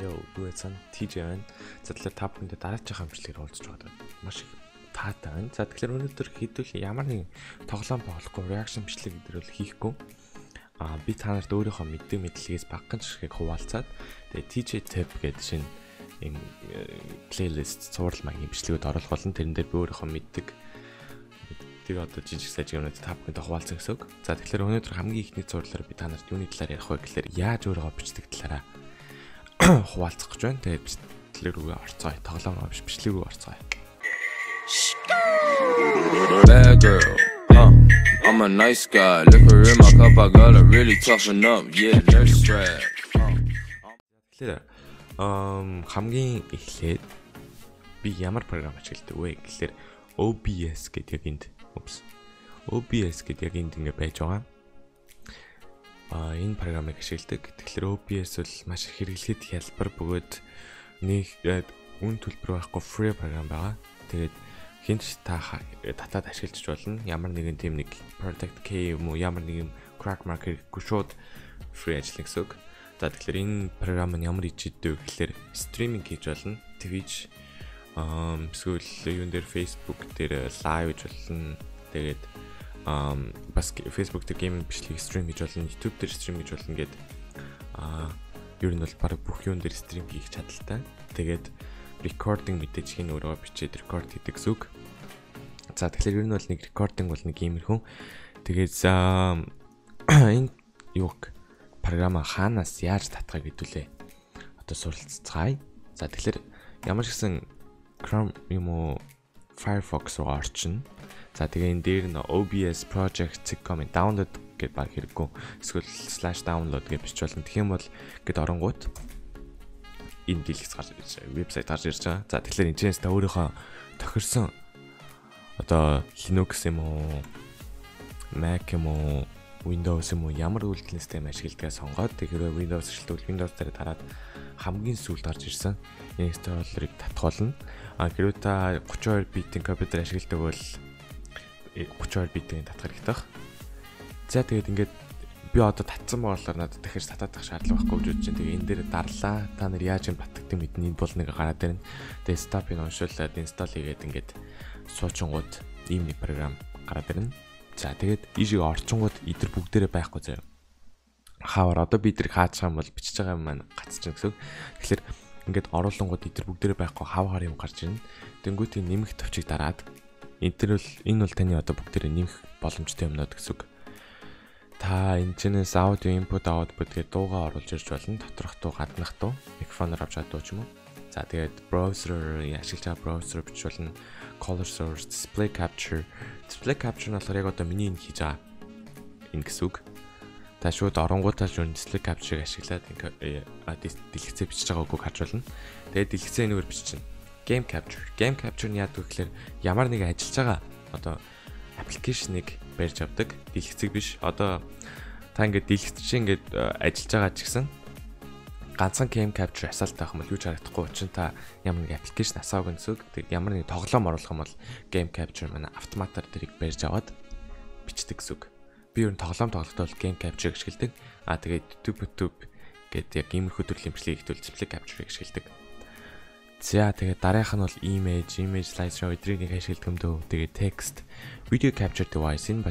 Йоо, дүүсэн TJ байна. За тэгэхээр та бүхэндээ дараагийн хамтлагаар уулзч байгаа. Маш их таатай байна. За тэгэхээр өнөөдөр хэдүүл ямар нэгэн тоглоом тоглохгүй, reaction бичлэг гэдэрэл хийхгүй. Би та нарт өөрийнхөө мэддэг мэдлэгээс багахан жишгийг хуваалцаад тэгээ TJ tab гэдэг шинэ энэ плейлист цуврал маягийн бичлэгүүд оруулах болон тэрэн дээр би өөрийнхөө мэддэг тэгээ одоо жижиг сажиг юмнууд та бүхэндээ хуваалцсан гэсэн үг. За тэгэхээр өнөөдөр хамгийн ихний цувралаар би та нарт юуны талаар ярих вэ гэхээр яаж өөрийгөө бичдэг талаараа хуваалцах гэж байна. Тэгээд бичлэг рүү орцгоё. Тоглоом биш бичлэг рүү орцгоё. Bad girl, I'm a nice guy. Liquor in my cup, I gotta really toughen up. Yeah, nurse strap. Тэгэхээр хамгийн эхлээд би ямар програм ашигладаг вэ гэхээр OBS гэдэг яг энд. OBS гэдэг яг энд ингэ байж байгаа. Энэ програмыг ашигладаг. Тэгэхээр OBS бол маш их хэрэглэхэд хялбар бөгөөд нэг үн төлбөр байхгүй free програм байгаа. Тэгээд хинч та татаад ашиглаж болно. Ямар нэгэн тийм нэг product key юм уу, ямар нэгэн crack market шууд free ажиллана гэсэн үг. За тэгэхээр энэ програм нь ямар ичээдтэй вэ гэхээр стриминг хийж болно. Twitch эсвэл юун дээр Facebook дээр live хийж болно. Тэгээд бас Facebook дээр гейминг бичлэг стрим хийж болно, YouTube дээр стрим хийж болно гэдэг ер нь бол баг бүх юун дээр стрим хийх чадaltaй. Тэгээд recording мэдээж хин өөрөө бичээд record хийдэг гэсэн үг. За тэгэхээр ер нь бол нэг recording бол нэг иймэрхүү. Тэгээд энэ юуг програма хаанаас яаж татхаа гэдүүлээ. Одоо суралцгаая. За тэгэхээр ямар ч гэсэн Chrome юм уу Firefox руу орчин. За тэгээ энэ дээр нь OBS project.com download гэдээ баг хэрэггүй. Эсвэл /download гэж бичиж болно. Тэгэх юм бол гэд оронгууд энэ дэлгэц гарч ирж байгаа. Вебсайт гарч ирж байгаа. За тэгэхээр энэчнээс та өөрийнхөө тохирсон одоо Linux юм уу, Mac юм уу, Windows юм уу ямар үйлдэл систем ашигладаг сонгоод тэгэхээр Windows ашигладаг Windows дээр дараад хамгийн сүүлд гарч ирсэн installer-ыг татах болно. Хэрвээ та 32 битийн компьютер ашигладаг бол 32 битийн татах хэрэгтэй баг. За тэгээд ингээд би одоо татсан болохоор надад дахиж татаадах шаардлага байхгүй гэж бодож байна. Тэгээ энэ дээр дарлаа. Та нар яаж юм батгдаг мэднэ энэ бол нэг гараад ирнэ. Desktop-ыг уншуулад install хийгээд ингээд суучингууд ийм нэг програм гараад ирнэ. За тэгээд ийшээ орчингууд идэр бүгдээрээ байхгүй заяа. Хавар одоо би эдрийг хаачих юм бол бичиж байгаа юм маань гацчихна гэсэн. Тэгэхээр ингээд оруулангууд идэр бүгдээрээ байхгүй хавгаар юм гарч ирнэ. Тэнгүүтийн нэмэх төвчийг дараад энэ бол таны одоо бүгдээрээ нэмэх боломжтой юмнууд гэсэн үг. Та энэчнээс аудио input output гэдэг дуугаа оруулж ирж болно. Доторх дуу, гаднах дуу, микрофоноор авч чаддаг ч юм уу. За тэгээд browser ашиглаж байгаа browser бич болно. Color source, display capture. Display capture нь болохоор яг одоо миний энэ хийж байгаа энэ гэсэн үг. Та шууд оронгуудаа шууд display capture-ыг ашиглаад дэлгэцээ бичиж байгаа үгийг харж болно. Тэгээд дэлгэцээ энэгээр бичиж чинь. Game capture. Game capture нь яадаг вэ гэхээр ямар нэг ажиллаж байгаа одоо аппликейшнийг барьж авдаг. Дэлгэцэг биш. Одоо та ингээд дэлгэцч ингээд ажиллаж байгаа ч гэсэн ганцхан game capture асаалт авах юм бол юу ч харагдахгүй чинь та ямар нэг аппликейшн асааг гэсэн үг. Тэгээд ямар нэг тоглоом оруулах юм бол game capture манай автоматар тэрийг барьж аваад бичдэг гэсэн үг. Би ер нь тоглоом тоглохдоо бол game capture ашигладаг. Тэгээд YouTube гэдэг яг иймэрхүү төрлийн бичлэгийг хэвтүүл display capture-ыг ашигладаг. За тэгээд дараах нь бол image slideshow эдрийг нэг ашигладаг юм дөө. Тэгээд text, video capture device энэ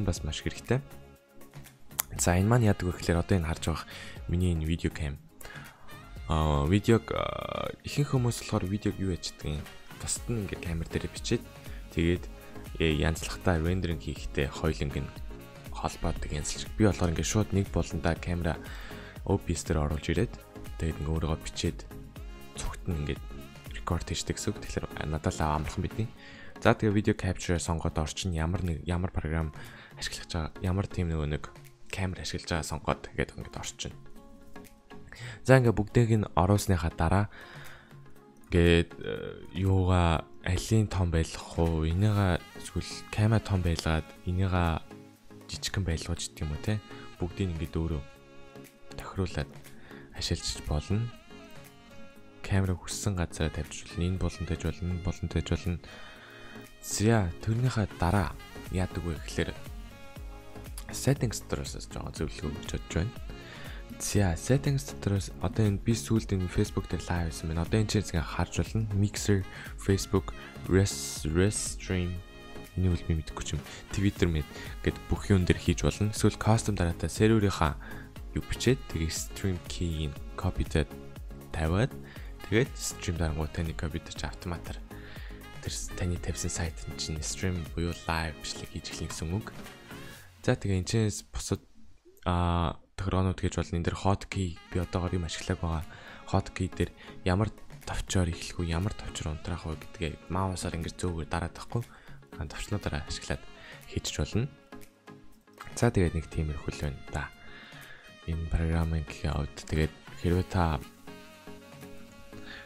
бас маш хэрэгтэй. За энэ маань яадаг вэ гэхээр одоо энэ харж байгаа миний энэ video cam. Видеог ихэнх хүмүүс болохоор видеог юу яждаг юм. Тусад нь ингээд камер дээр бичээд тэгээд янзлахтаа рендеринг хийхдээ хоёуланг нь холбоодог янзлж. Би болохоор ингээд шууд нэг болондоо камера OBS дээр оруулж ирээд тэгээд ингээд өөрийгөө бичээд цогт нь ингээд рекорд хийдэг гэсэн үг. Тэгэхээр надад л амархан бидний. За тэгээ видео capture сонгоод орчин ямар програм ашиглаж байгаа, ямар тийм нэг камер ашиглаж байгаа сонгоод тэгээд ингээд орчин. За ингээд бүгдийг нь оруулсныхаа дараа ингээд юугаа алийн том байлгах уу, энийгээ эсвэл камера том байлгаад энийгээ жижигхэн байлгаж гэдэг юм уу те. Бүгдийг ингээд өөрөө тохируулаад ашиглаж болно. Камерыг хүссэн газараа тавьж болно. Энэ болон тааж болно. За тэрнийхээ дараа яадаг вэ гэхээр settings дээрээс жоо зөвлөгөө өгч чадж байна. За settings дотроос одоо энэ би сүүлд энэ Facebook дээр live хийсэн байна. Одоо энэ чинь харж болно. Mixer, Facebook, Restream энэ үл би мэдэхгүй ч юм. Twitter мэд гэд бүх юм дээр хийж болно. Эсвэл custom дараатай серверийнхаа юу бичээд тэгээ stream key-ийг copy-тэй тавиад тэгээд stream дарангууд таны компьютер чи автоматар тэр таны тавьсан сайт чинь stream буюу live бичлэг хийж эхлэх гэсэн үг. За тэгээ энэ чинь бусад тохироонууд гэж болно. Энэ дэр hotkey би одоогоор юм ашиглаг байгаа. Hotkey дээр ямар товчоор эхлэх үү, ямар товчоор унтраах вэ гэдгээ маусаар ингэж зөөгөр дараад байхгүй. Товчнуудаараа ашиглаад хийчих болно. За тэгээд нэг тиймэрхүү л байна да. Энэ програмын cloud тэгээд хэрвээ та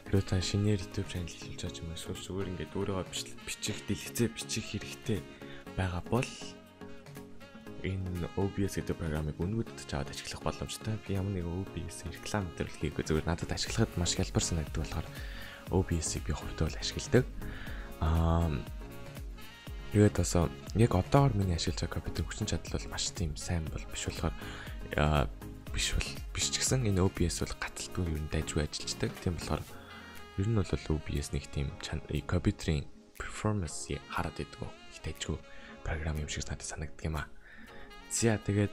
шинээр YouTube channel хийж байгаа юм эсвэл зүгээр ингээд өөрийгөө бичих, дэлгэцээ бичих хэрэгтэй байгаа бол энэ OBS гэдэг програмыг үнэхээр чавд ашиглах боломжтой. Би ямар нэг OBS реклам дээр л хийгээгүй зүгээр надад ашиглахад маш хялбар санагддаг болохоор OBS-ийг би хувьдаа бол ашигладаг. Тэгээд бас яг одоогор миний ашиглаж байгаа компьютер хүчин чадал бол маш тийм сайн бол биш болохоор биш ч гэсэн энэ OBS бол гацалтгүй ер нь дайжгүй ажилладаг. Тийм болохоор ер нь бол OBS нэг тийм компьютерийн performance-ийг хараад идэггүй. Их дайжгүй програм юм шиг надад санагддаг юм аа. За тэгээд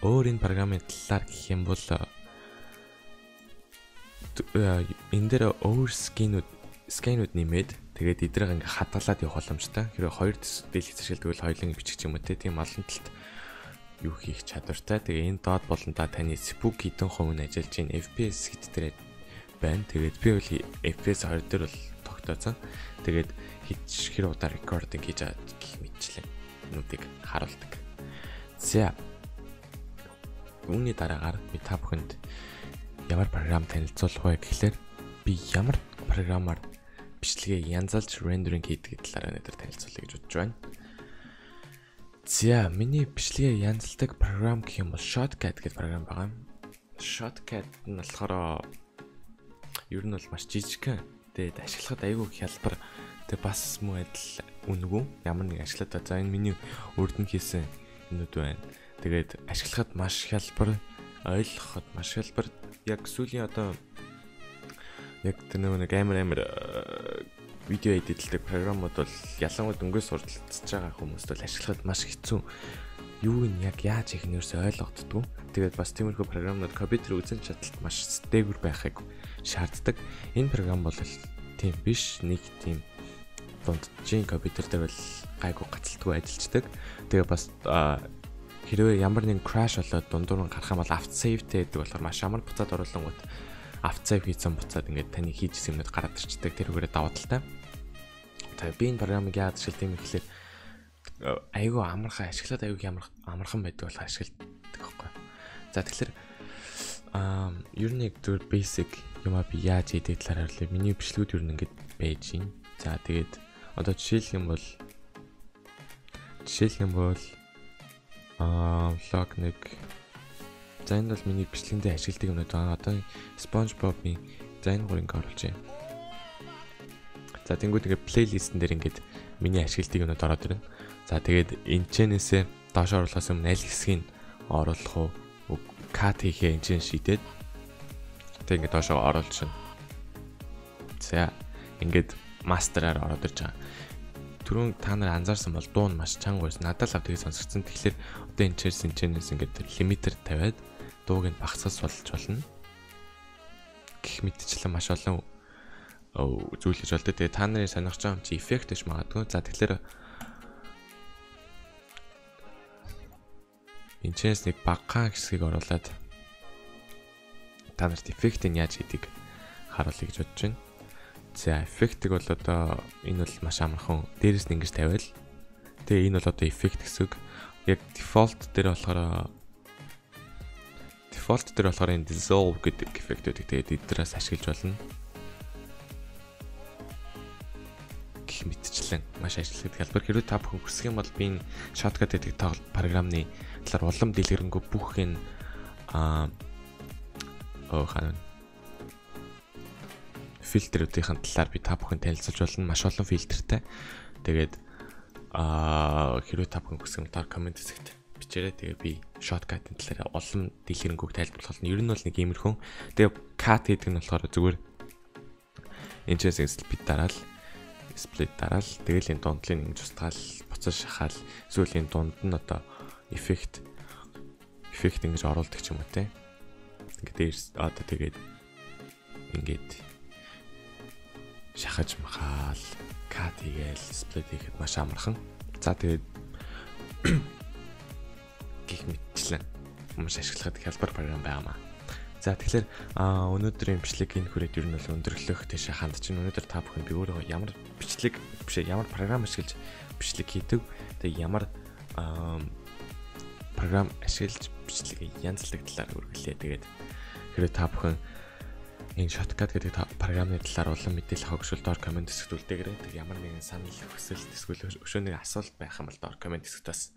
өөр энэ програмын талаар гэх юм бол энэ дээр өөр скэнүүд нэмээд тэгээд эдрэг ингээ хадгалаад явах боломжтой. Хэрвээ хоёр дэлгэц ашигладаг бол хоёулын бичих юм уу тийм олон талд юу хийх чадвартай. Тэгээ энэ доод болонда таны spook хэдэн хувийн ажиллаж ийн FPS хэд дээр байна. Тэгээд би бол FPS 2 дээр бол тогтооцсон. Тэгээд хэр удаа recording хийж байгаа гэх мэтчлээ нүдийг харуулдаг. За үүний дараагаар би та бүхэнд ямар програм танилцуулах вэ гэхлээр би ямар програмаар бичлэгээ янзалж рендеринг хийдэг талаар өнөөдөр танилцуулъя гэж бодож байна. За миний бичлэгээ янзалдаг програм гэх юм бол Shotcut гэдэг програм байгаа. Shotcut нь болохоор ер нь бол маш жижигхэн. Тэгээд ашиглахад айгүй хялбар. Тэг бас муу адил үнэгүй ямар нэг ашиглаад за энэ миний урд нь хийсэн юмуд байна. Тэгээд ашиглахад маш хялбар, ойлгоход маш хялбар. Яг сүүлийн одоо яг тэр нэг амар видео эдитлдэг програмууд бол ялангуяа дөнгөж сурталчилж байгаа хүмүүст бол ашиглахад маш хэцүү. Юу нь яг яаж хийх нь ерөөсөй ойлгогддгүй. Тэгээд бас тиймэрхүү програмууд компьютер үзэн чадалт маш дээгүүр байхыг шаарддаг. Энэ програм бол тийм биш, нэг тийм дундчийн компьютер дээр бол гайгүй гацалтгүй ажилладаг. Тэгээ бас хэрвээ ямар нэгэн crash болоод дундуур нь гарах юм бол автосейвтэй гэдэг болохоор маш амар буцаад оруулангууд автосейв хийсэн буцаад ингээд таны хийжсэн юмнууд гараад ирчдэг. Тэр үгээрээ даваа талтай. Тэгээ би энэ програмыг яаж ашиглах юм гэхэлэр айгүй амархан ашиглаад айгүй амархан байдаг болохоор ашигладаг байхгүй. За тэгэхээр ер нь яг зөв basic юмаа би яаж хийдэг талаар харуулъя. Миний бичлэгүүд ер нь ингээд байж гин. За тэгээд одоо жишээлх юм бол vlog нэг за энэ бол миний бичлэгэндээ ашигладаг юмнууд байна. Одоо SpongeBob-ийн за энэ гурыг оруулж байна. За тэнгууд ингээд плейлистэн дээр ингээд миний ашигладаг юмнууд ороод ирнэ. За тэгээд энэчнээсээ доош оруулахаас өмнө аль хэсгийг оруулах уу? Cut хийхээ энэ шийдээд тэг ингээд доошоо оруулж шин. За ингээд мастераар ороод ирж байгаа. Түрүүн та нар анзаарсан бол дуу нь маш чанга байсан. Надад л авдгийг сонсгоцсон. Тэгэхээр одоо энэ чэнэс ингээд лимитер тавиад дууг нь багасгаж болж болно. Гэх мэтчлэн маш олон зүйл хийж болтой. Тэгээ та нарын сонирхож байгаа юм чи эффект гэж магадгүй. За тэгэхээр энэ чэнэс нэг багахан хэсгийг оруулаад та нарт эффектийг яаж хийдэг харуулъя гэж бодож байна. За эффектийг бол одоо энэ бол маш амархан. Дээрээс нь ингэж тавиал. Тэгээ энэ бол одоо эффект гэсэн үг. Яг default дээр болохоор энэ dissolve гэдэг эффектүүдийг тэгээд эднээс ашиглаж болно. Гэх мэтчлэн маш ажигладаг хэлбэр. Хэрвээ та бүхэн хүсэх юм бол би энэ Shotcut гэдэг програмны талаар улам дэлгэрэнгүй бүх энэ фильтрүүдийн талаар би та бүхэн танилцуулж болно. Маш олон фильтртэй. Тэгээд хэрвээ та бүхэн хүсэх юм доор комент хэсэгт хэлжээрэй. Тэгээ би shortcut-ын талаар олон дэлгэрэнгүй тайлбарлах нь ер нь бол нэг иймэрхүү. Тэгээ cut гэдэг нь болохоор зүгээр энэ чээс split дараал тэгэл энэ дундлыг ингэж устгаал буцаж шахаал эсвэл энэ дунд нь одоо эффект ингэж оруулдаг ч юм уу те. Ингээд одоо тэгээд ингээд шахаж махаал cut хийгээл split хийхэд маш амархан. За тэгээд гих мэтчлэн маш ашиглахад хялбар програм байгаамаа. За тэгэхээр өнөөдрийн бичлэг энэ хүрээд ер нь бол өндөрлөх тийш ханд чинь өнөөдөр та бүхэн би өөрөө ямар бичлэг биш ямар програм ашиглаж бичлэг хийдэг. Тэгээ ямар програм ашиглаж бичлэгийг янзлаг талаар үргэлжлэе. Тэгээд хэрвээ та бүхэн энэ shortcut гэдэг програмны талаар улам мэдээлэл хогшвол доор комент хэсэгт үлдээгээрэй. Тэг ямар нэгэн санал хүсэлт эсвэл өшөөний асуулт байх юм бол доор комент хэсэгт бас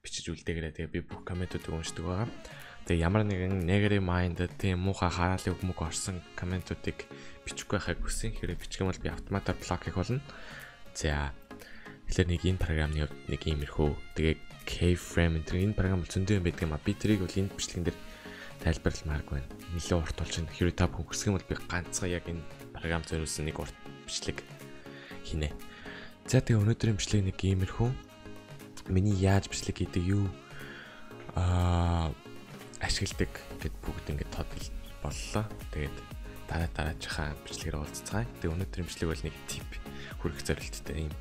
бичиж үлдээгээрэй. Тэгээ би бүх комментуудыг уншдаг байгаа. Тэгээ ямар нэгэн negative mind тийм муухай хараалын үг мөг орсон комментуудыг бичихгүй байхыг хүсэн. Хэрэг бичих юм бол би автоматар блок хийх болно. За тэгэхээр нэг энэ програмны нэг иймэрхүү тэгээ keyframe энэ програм бол зөндөө юм байдаг юм а. Би тэрийг бол энэ бичлэгэн дээр тайлбарламааргүй байна. Нэлээд урт болж байна. Хэрвээ та бүхэн хүсэх юм бол би ганцхан яг энэ програм зориулсан нэг урт бичлэг хийнэ. За тэгээ өнөөдрийн бичлэг нэг иймэрхүү. Миний яаж бичлэг хийдэг юу ашигладаг гэд бүгд ингээд тоодол боллоо. Тэгээд дараачихаа бичлэгээр уулзцгаая. Тэгээ өнөөдрийн бичлэг бол нэг тип хүрэх зорилттой юм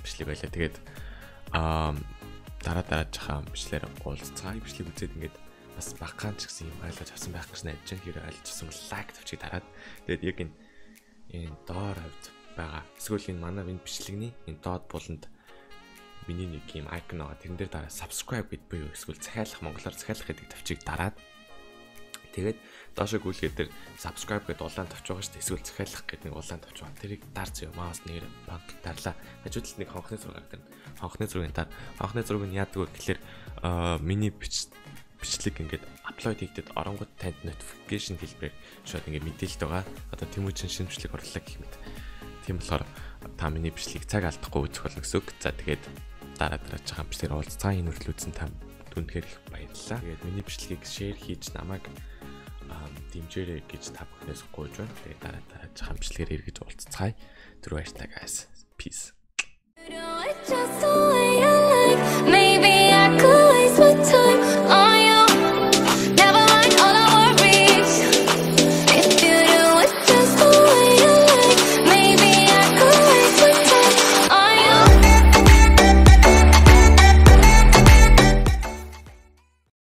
бичлэг байлаа. Тэгээд дараачихаа бичлэгээр уулзцгаая. Бичлэг үзээд ингээд бас багаан ч гэсэн юм ойлгож авсан байх гэж найдаж байна. Хэрэг ойлгосон бол лайк тавьчих дараад. Тэгээд яг энэ доор хавьд байгаа. Эсвэл энэ манай энэ бичлэгний энэ доод буланд миний нэг юм icon байгаа. Тэрэн дээр дараа subscribe гэд буюу эсвэл захиалах монголоор захиалах гэдэг тавьчиг дараад тэгээд доошо гүйлгээд дээр subscribe гэд улаан тавьж байгаа шүү дээ. Эсвэл захиалах гэдэг нэг улаан тавьж байгаа. Тэрийг дарц юу маус нэр банк дарлаа. Хажууд талд нэг хонхны зураг гэнэ. Хонхны зургийг даар. Хонхны зураг нь яадаг вэ гэхээр миний бичлэг ингээд аплод хийгдэд оронгууд танд notification хэлбэрээр шууд ингээд мэдээлэлт байгаа. Одоо Тэмүүжин шинэ бичлэг орлоо гэх мэт. Тийм болохоор та миний бичлэгийг цаг алдахгүй үзэх болно гэсэн үг. За тэгээд дараачихаа бичлэгээр уулзцаа энэ хүртэл үзсэн та түнхээр их баярлалаа. Тэгээд миний бичлэгийг share хийж намайг дэмжээрэй гэж та бүхнээс гуйж байна. Тэгээд дараачихаа бичлэгээр эргэж уулзцаая. Түр баярлалаа guys. Peace. Maybe I could waste my time